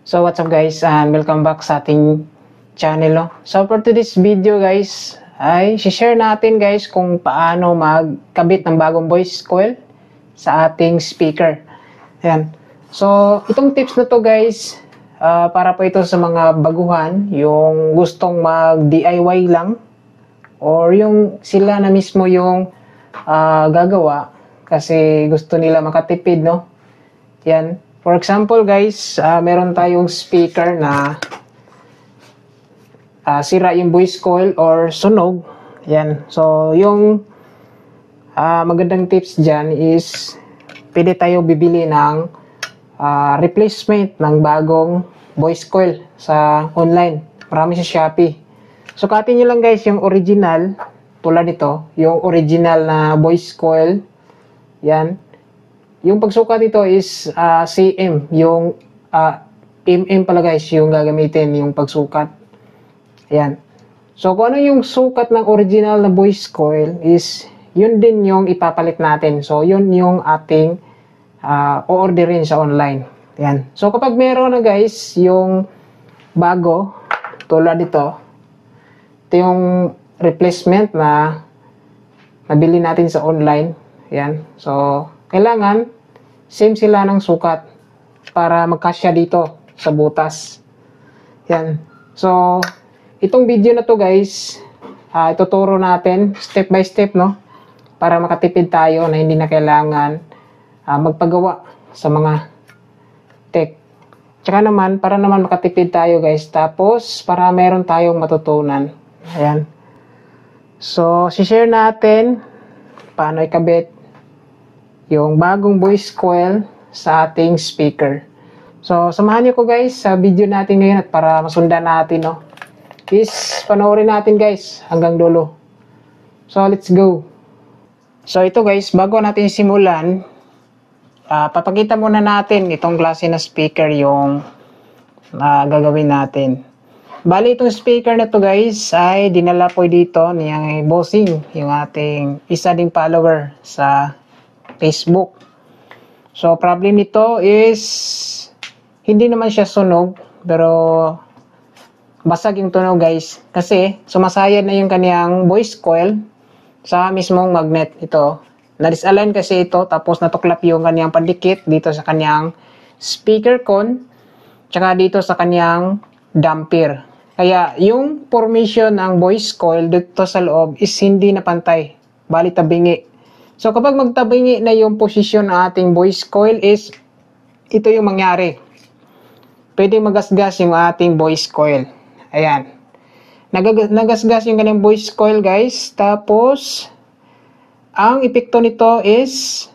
So what's up guys, and welcome back sa ating channel. No? So for today's video guys, ay share natin guys kung paano magkabit ng bagong voice coil sa ating speaker. Ayan. So itong tips na to guys, para po ito sa mga baguhan, yung gustong mag DIY lang or yung sila na mismo yung gagawa kasi gusto nila makatipid, no? Yan. For example guys, meron tayong speaker na sira yung voice coil or sunog. Yan. So yung magandang tips dyan is pwede tayo bibili ng replacement ng bagong voice coil sa online. Marami sa Shopee. Sukatin nyo lang guys yung original, tulad nito, yung original na voice coil. Yan. Yung pagsukat nito is cm, yung mm pala guys, yung gagamitin yung pagsukat. Ayan. So kung ano yung sukat ng original na voice coil is yun din yung ipapalit natin. So yun yung ating o-orderin sa online. Ayan. So kapag meron na guys yung bago, tulad ito yung replacement na nabili natin sa online. Ayan. So kailangan same sila ng sukat para magkasya dito sa butas. Yan. So, itong video na to guys, ituturo natin step by step, no? Para makatipid tayo na hindi na kailangan magpagawa sa mga tech. Tsaka naman, para naman makatipid tayo guys. Tapos, para meron tayong matutunan. Ayan. So, share natin paano ikabit yung bagong voice coil sa ating speaker. So, samahan niyo ko guys sa video natin ngayon at para masundan natin, no? Please, panoorin natin guys hanggang dulo. So, let's go. So, ito guys, bago natin simulan, papakita muna natin itong klase na speaker yung gagawin natin. Bali, itong speaker na to guys ay dinala po dito ni Bossing, yung ating isa ding follower sa Facebook. So, problem nito is hindi naman siya sunog pero basag yung tunog guys kasi sumasayad na yung kaniyang voice coil sa mismong magnet. Ito, na-disalign kasi ito tapos natuklap yung kaniyang pandikit dito sa kaniyang speaker con tsaka dito sa kaniyang damper. Kaya yung formation ng voice coil dito sa loob is hindi na pantay, bali tabingi. So, kapag magtabingi na yung posisyon ng ating voice coil is, ito yung mangyari. Pwede magasgas yung ating voice coil. Ayan. Nagasgas yung kanyang voice coil guys. Tapos, ang epekto nito is,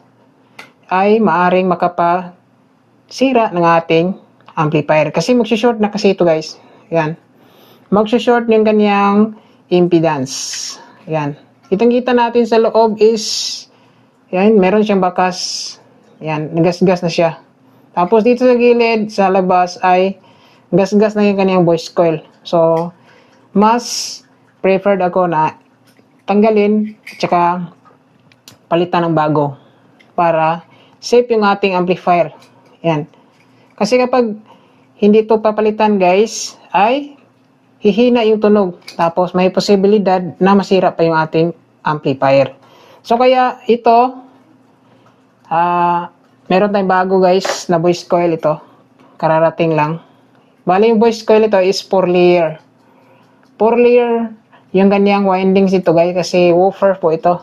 ay maaring makapasira ng ating amplifier. Kasi magsushort na kasi ito guys. Ayan. Magsushort yung kanyang impedance. Ayan. Kitang-kita natin sa loob is, yan, meron siyang bakas. Yan, nagasgas na siya. Tapos dito sa gilid, sa labas ay gasgas na yung kanyang voice coil. So, mas preferred ako na tanggalin tsaka palitan ng bago para safe yung ating amplifier. Yan. Kasi kapag hindi ito papalitan guys, ay hihina yung tunog. Tapos may posibilidad na masira pa yung ating amplifier. So kaya ito, meron tayong bago guys na voice coil ito. Kararating lang. Bali yung voice coil ito is 4 layer. 4 layer yung ganyang windings ito guys kasi woofer po ito.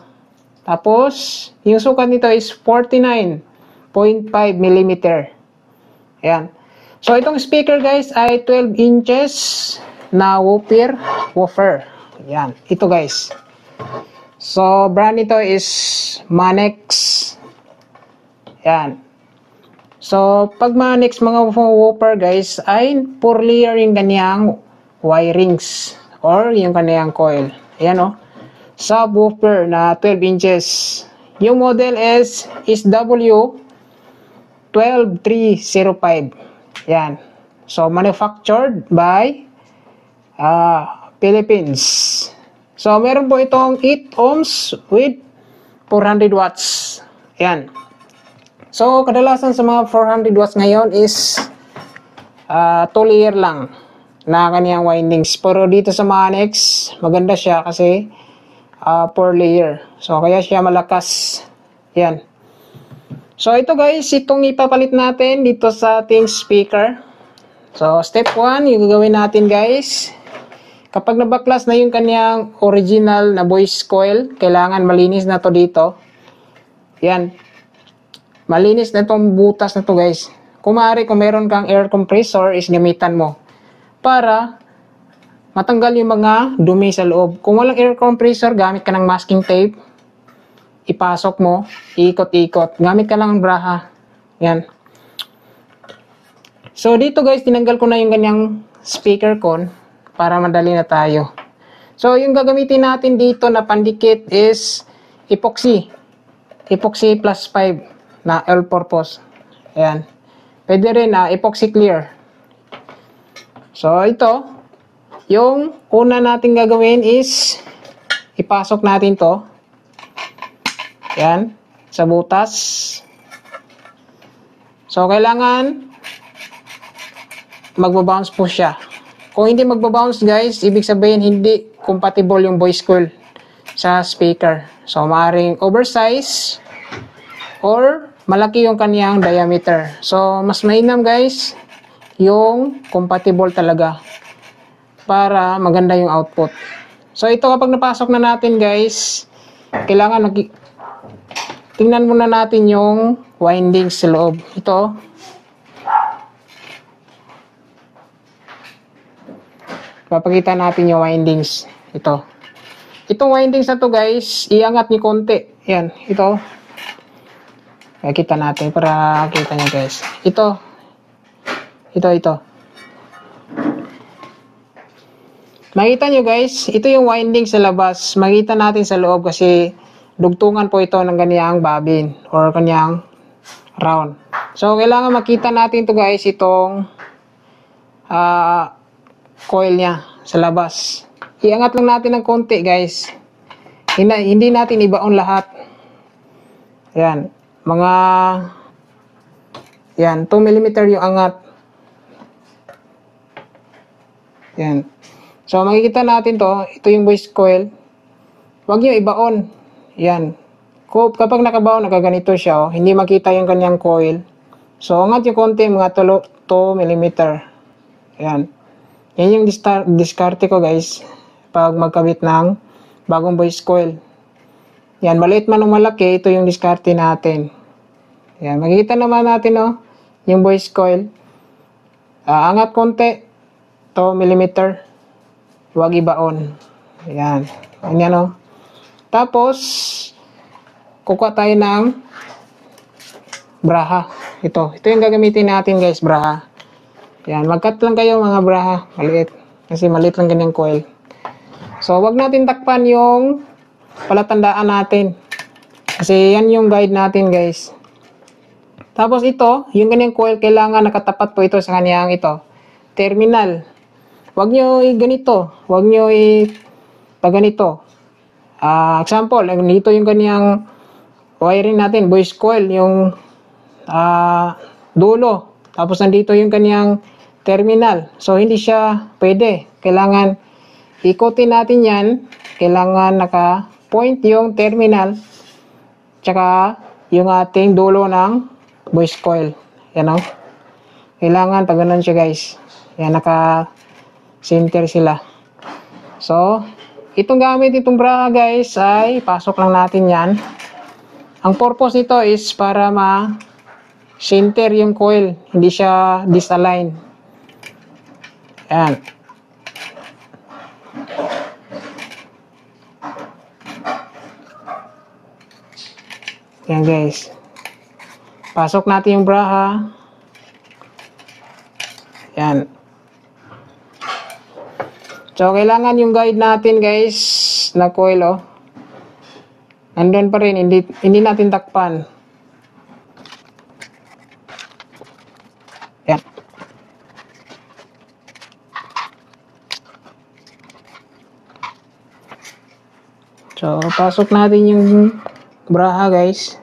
Tapos yung sukat nito is 49.5 mm. Ayan. So itong speaker guys ay 12 inches na woofer. Ayan. Ito guys. So, brand nito is Manex. Yan. So, pag Manex mga woofer guys, ay 4 layer yung kanyang wirings or yung kanyang coil. Ayan o. Subwoofer na 12 inches. Yung model is SW12305. Yan. So, manufactured by Philippines. So, meron po itong 8 ohms with 400 watts. Ayan. So, kadalasan sa mga 400 watts ngayon is 2 layer lang na kaniyang windings. Pero dito sa Manex, maganda siya kasi 4 layer. So, kaya siya malakas. Yan. So, ito guys, itong ipapalit natin dito sa ating speaker. So, step 1, yung gagawin natin guys, kapag nabaklas na yung kanyang original na voice coil, kailangan malinis na to dito. Yan. Malinis na itong butas na to guys. Kung maaari, kung meron kang air compressor, is gamitan mo para matanggal yung mga dumi sa loob. Kung walang air compressor, gamit ka ng masking tape. Ipasok mo, iikot-ikot. Gamit ka lang ng braha. Yan. So, dito guys, tinanggal ko na yung ganyang speaker con para madali na tayo. So, yung gagamitin natin dito na pandikit is epoxy. Epoxy plus 5 na all-purpose. Ayan. Pwede rin epoxy clear. So, ito, yung una natin gagawin is ipasok natin to. Ayan, sa butas. So, kailangan magbabounce po siya. Kung hindi magbabounce guys, ibig sabihin hindi compatible yung voice coil sa speaker. So, maaaring oversize or malaki yung kaniyang diameter. So, mas mainam guys yung compatible talaga para maganda yung output. So, ito kapag napasok na natin guys, kailangan tingnan muna natin yung windings sa loob. Ito. Papakita natin yung windings. Ito. Itong windings na to guys, iangat niyo konti. Yan. Ito. Kita natin para kita nyo guys. Ito. Makita nyo guys, ito yung winding sa labas. Makita natin sa loob kasi dugtungan po ito ng ganyang babin or kanyang round. So, kailangan makita natin to guys, itong coil niya sa labas. Iangat lang natin ng konti guys. Hindi natin ibaon lahat. Yan. Mga 2 mm yung angat. Yan. So, makikita natin to. Ito yung voice coil. Huwag nyo ibaon. Yan. Kapag nakabaon, nakaganito siya. Hindi makita yung kanyang coil. So, angat yung konti, mga 2 mm. Yan. Yan yung diskarte ko guys. Pag magkabit ng bagong voice coil. Yan. Maliit man o malaki, ito yung diskarte natin. Yan. Makikita naman natin yung voice coil. Angat konti. 2 mm. Huwag ibaon. Yan. Yan Tapos, kukuha tayo ng braha. Ito yung gagamitin natin guys, braha. Yan. Mag-cut lang kayo mga braha. Maliit. Kasi maliit lang ganyang coil. So, wag natin takpan yung palatandaan natin. Kasi yan yung guide natin guys. Tapos ito, yung kanyang coil, kailangan nakatapat po ito sa kanyang terminal. Huwag nyo ganito. Huwag nyo ganito. Example, dito yung kanyang wiring natin, voice coil, yung dulo. Tapos nandito yung kanyang terminal. So, hindi siya pwede. Kailangan ikutin natin yan. Kailangan naka-point yung terminal. Tsaka yung ating dulo ng voice coil. Yan Kailangan pag ganun siya guys. Yan, naka-center sila. So, itong gamit itong braha guys ay pasok lang natin yan. Ang purpose nito is para ma-center yung coil. Hindi siya disalign. Yan. Yan guys. Pasok natin yung braha. Yan. So, kailangan yung guide natin guys na coil nandun pa rin. Hindi natin takpan. Yan. So, pasok natin yung braha guys.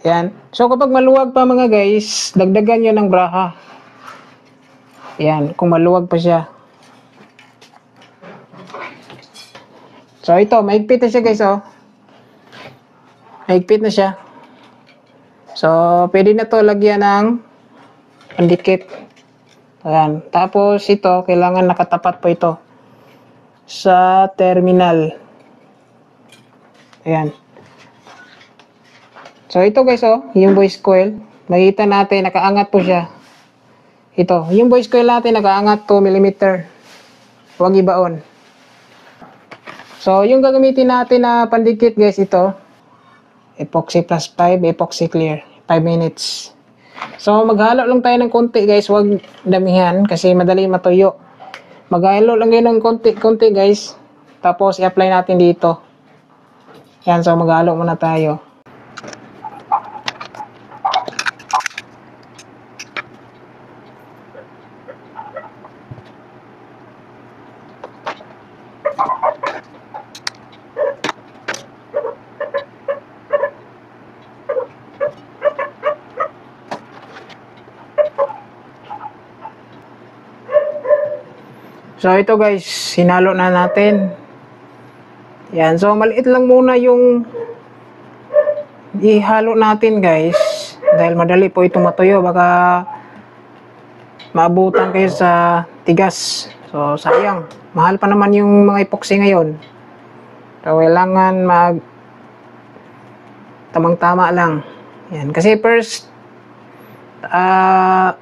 Yan. So, kapag maluwag pa mga guys, dagdagan nyo ng braha. Yan, kung maluwag pa siya. So ito, mahigpit na siya guys, oh. Mahigpit na siya. So, pwede na to lagyan ng pandikit. Ayan. Tapos ito, kailangan nakatapat po ito sa terminal. Ayan. So ito guys, oh, yung voice coil. Makita natin, nakaangat po siya. Ito, yung voice coil natin nakaangat 2 mm. Huwag ibaon. So, yung gagamitin natin na pandikit guys, ito. Epoxy plus 5, epoxy clear. 5 minutes. So, maghalo lang tayo ng konti guys. Huwag damihan kasi madali matuyo. Maghalo lang yun ng konti guys. Tapos, i-apply natin dito. Yan, so maghalo muna tayo. So ito guys, sinalo na natin. Yan, so maliit lang muna yung ihalo natin guys. Dahil madali po ito matuyo, baka maabutan kayo sa tigas. So sayang, mahal pa naman yung mga epoxy ngayon. So kailangan tamang-tama lang. Yan, kasi first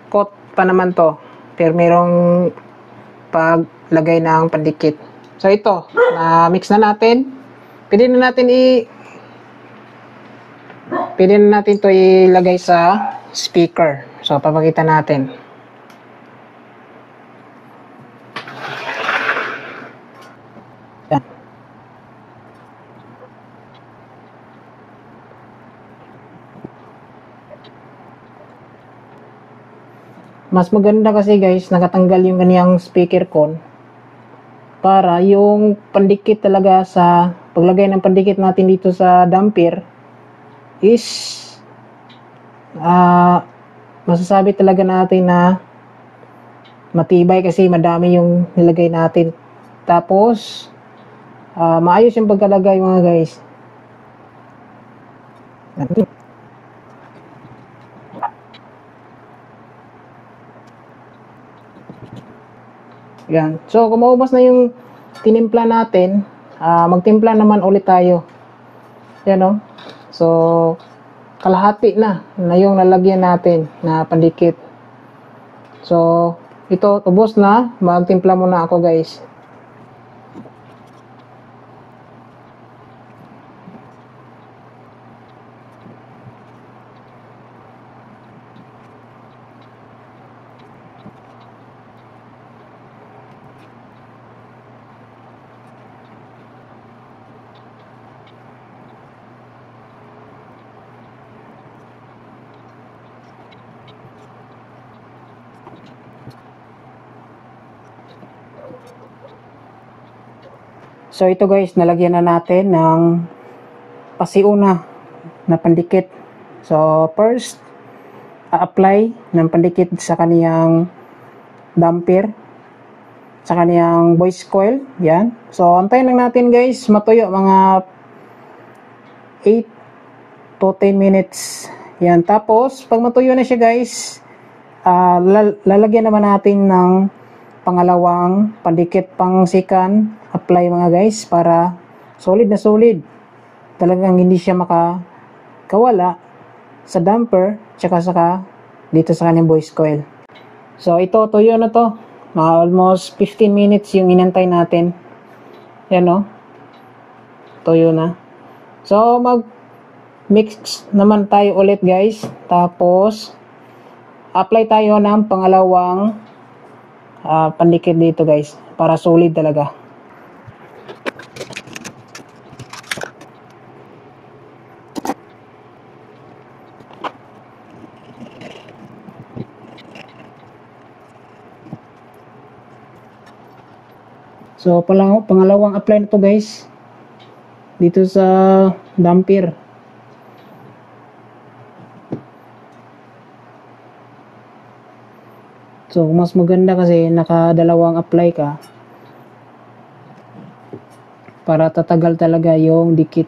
coat pa naman to. Pero merong paglagay ng pandikit. So ito, na-mix na natin. Pwede na natin to ilagay sa speaker. So papakita natin. Yan. Mas maganda kasi guys, nakatanggal yung kanyang speaker con para yung pandikit talaga sa paglagay ng pandikit natin dito sa damper is masasabi talaga natin na matibay kasi madami yung nilagay natin. Tapos maayos yung pagkalagay mga guys. Yan. So, kung maubos na yung tinimpla natin, magtimpla naman ulit tayo. Yan, no? So, kalahati na yung nalagyan natin na pandikit. So, ito, ubos na. Magtimpla muna ako, guys. So ito guys, nalagyan na natin ng pasiuna na pandikit. So first, a-apply ng pandikit sa kaniyang damper, sa kaniyang voice coil. Yan. So antayin lang natin guys, matuyo mga 8 to 10 minutes. Yan. Tapos pag matuyo na siya guys, lalagyan naman natin ng pangalawang pandikit pang second apply mga guys para solid na solid. Talagang hindi siya makakawala sa damper tsaka dito sa kanyang voice coil. So ito, tuyo na to. Almost 15 minutes yung inantay natin. Yan o. Tuyo na. So mag mix naman tayo ulit guys. Tapos apply tayo ng pangalawang pandikit dito guys para solid talaga. So pangalawang apply na to guys dito sa damper. So So, mas maganda kasi nakadalawang apply ka para tatagal talaga yung dikit.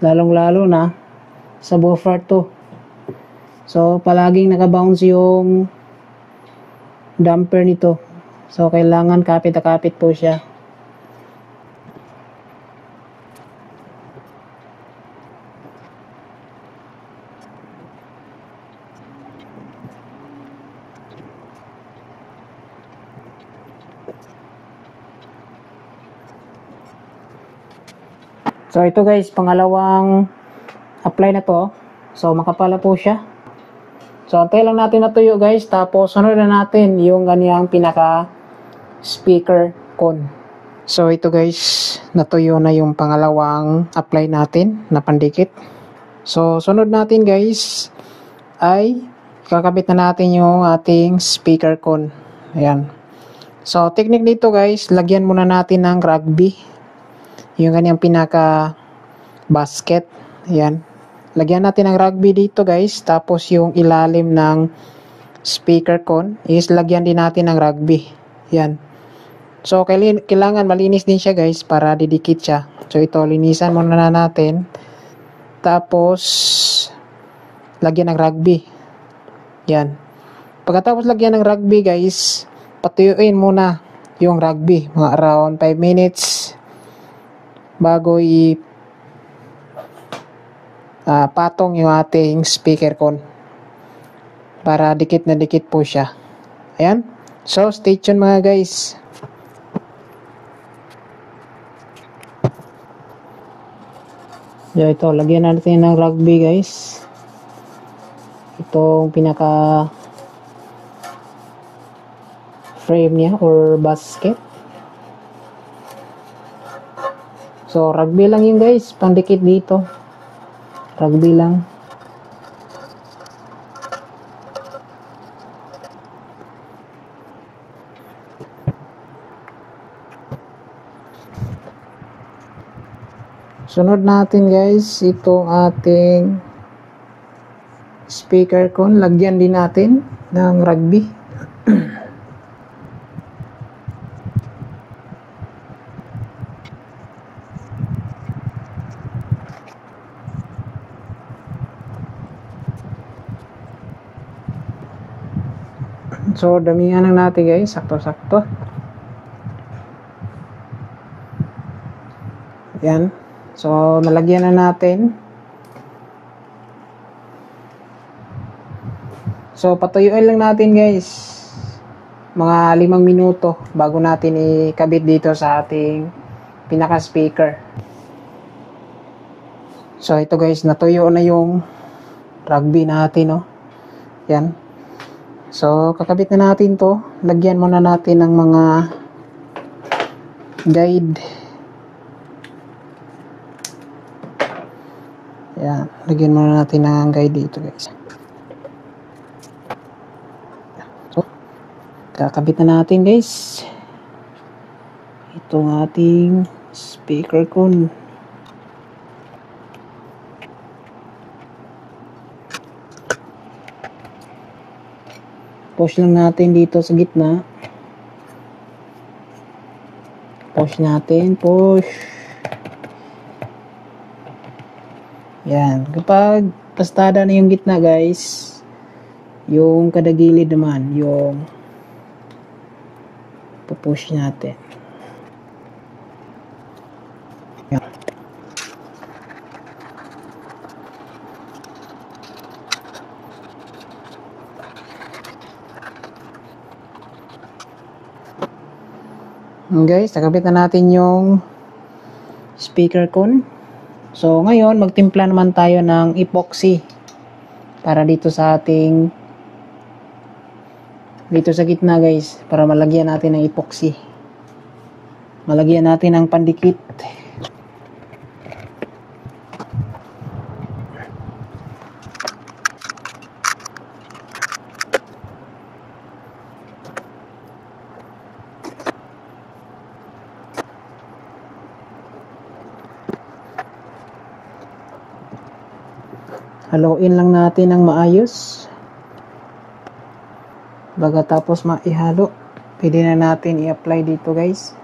Lalong-lalo na sa buffer to. So, palaging nakabounce yung damper nito. So, kailangan kapit na kapit po siya. So, ito guys, pangalawang apply na to. So, makapala po siya. So, antay lang natin natuyo guys. Tapos, sunod na natin yung ganiyang pinaka speaker cone. So, ito guys, natuyo na yung pangalawang apply natin na pandikit. So, sunod natin guys ay kakabit na natin yung ating speaker cone. Ayan. So, technique dito guys, lagyan muna natin ng rugby. Yung kanyang pinaka basket. Ayan. Lagyan natin ng rugby dito guys. Tapos yung ilalim ng speaker cone is lagyan din natin ng rugby. Ayan. So, kailangan malinis din siya guys para didikit siya. So, ito linisan muna na natin. Tapos, lagyan ng rugby. Ayan. Pagkatapos lagyan ng rugby guys, patuyuin muna yung rugby. Mga around 5 minutes bago patong yung ating speaker cone para dikit na dikit po siya. Ayan. So, stay tuned mga guys. So, ito, lagyan natin ng rugby guys. Itong pinaka frame niya or basket. So, rugby lang yun guys. Pandikit dito. Rugby lang. Sunod natin guys, itong ating speaker cone. Lagyan din natin ng rugby. So, damihan lang natin guys. Sakto-sakto. Yan. So, nalagyan na natin. So, patuyuin lang natin guys. Mga 5 minuto bago natin ikabit dito sa ating pinaka-speaker. So, ito guys. Natuyo na yung rugby natin. No? Yan. So, kakabit na natin to. Lagyan muna natin ng mga guide. Yan. Lagyan muna natin ng guide dito guys. So, kakabit na natin guys. Itong ating speaker cone. Push lang natin dito sa gitna. Push natin. Push. Yan. Kapag pastada na yung gitna guys, yung kada gilid naman, yung pupush natin. Yan. Guys, nakabit na natin yung speaker cone. So, ngayon, magtimpla naman tayo ng epoxy para dito sa ating dito sa gitna guys, para malagyan natin ng epoxy. Malagyan natin ng pandikit. haluin lang natin ng maayos. Pagkatapos maihalo, pwede na natin i-apply dito guys.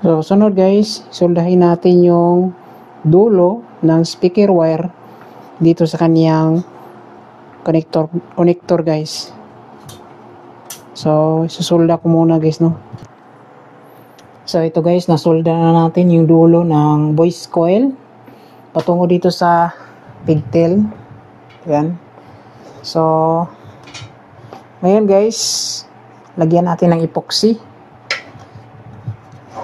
So, sunod guys, soldahin natin yung dulo ng speaker wire dito sa kaniyang connector guys. So, susolda ko muna guys, no. So, ito guys, nasolda na natin yung dulo ng voice coil patungo dito sa pigtail. Yan. So, ngayon guys, lagyan natin ng epoxy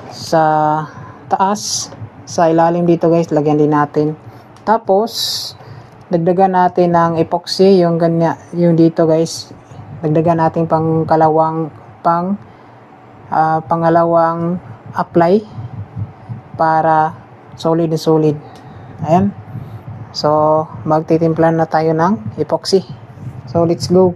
sa taas, sa ilalim dito guys, lagyan din natin. Tapos dagdagan natin ng epoxy yung ganyan, yung dito guys, dagdagan natin pangalawang apply para solid na solid. Ayan. So magtitimplan na tayo ng epoxy. So let's go.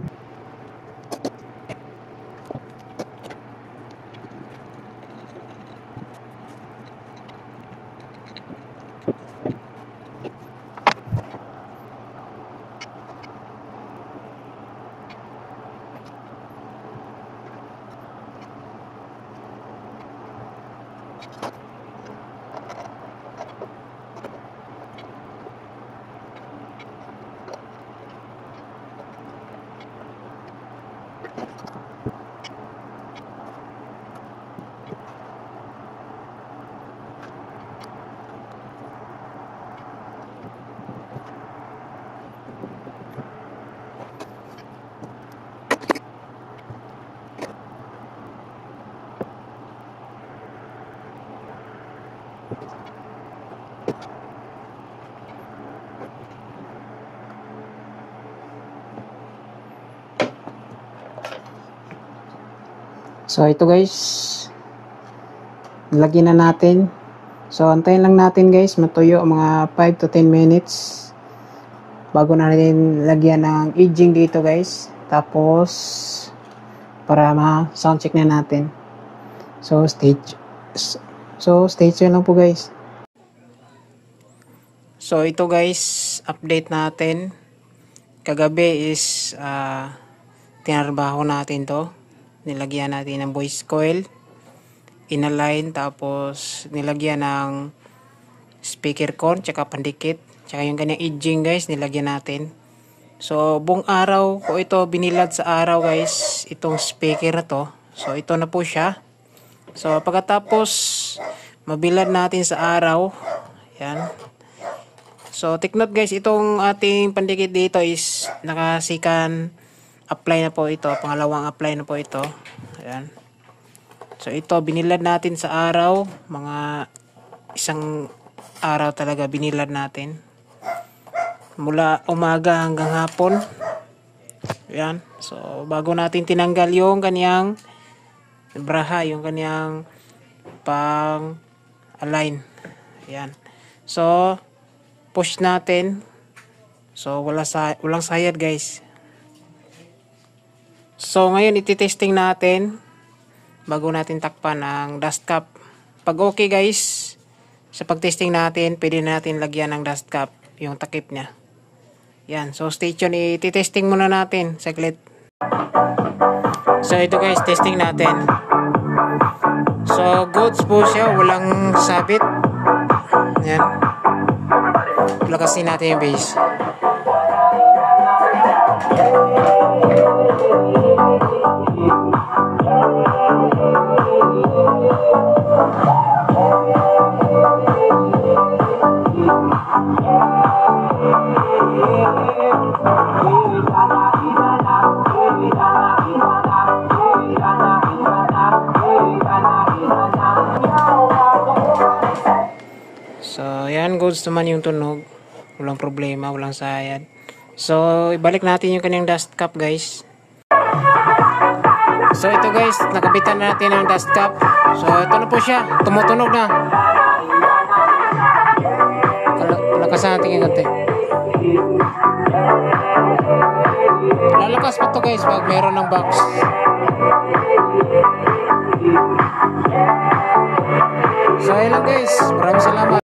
So ito guys, lagyan na natin. So antayin lang natin guys, matuyo mga 5 to 10 minutes bago natin lagyan ng edging dito guys. Tapos para ma-sound check na natin. So stay tuned lang po guys. So ito guys, update natin. Kagabi is tinarbaho natin to. Nilagyan natin ng voice coil, inalign, tapos nilagyan ng speaker cone, tsaka pandikit, tsaka yung kanyang edging guys, nilagyan natin. So buong araw ko ito binilad sa araw guys, itong speaker na to. So ito na po siya. So pagkatapos mabilad natin sa araw, yan. So take note guys, itong ating pandikit dito is nakasikan apply na po ito, pangalawang apply na po ito. Ayan. So ito binilad natin sa araw, mga isang araw talaga binilad natin. Mula umaga hanggang hapon. Ayan. So bago natin tinanggal yung kanyang braha, yung kanyang pang align. Ayan. So push natin. So walang sayad guys. So ngayon iti-testing natin bago natin takpan ang dust cap. Pag okay guys, sa pag-testing natin, pwede natin lagyan ng dust cap yung takip niya. Yan, so stay tuned, iti-testing muna natin saglit. So ito guys, testing natin. So goods po siya, walang sabit. Yan. Lakasin natin yung base. So, yan, goods naman yung tunog. Walang problema, walang sayad. So, ibalik natin yung kanyang dust cap, guys. So, ito guys, nakabitan na natin ang dust cap. So, ito na po siya. Tumutunog na. Lakasan natin yung konti. Lalakas pa to guys pag meron ng box. So, ayun lang guys. Maraming salamat.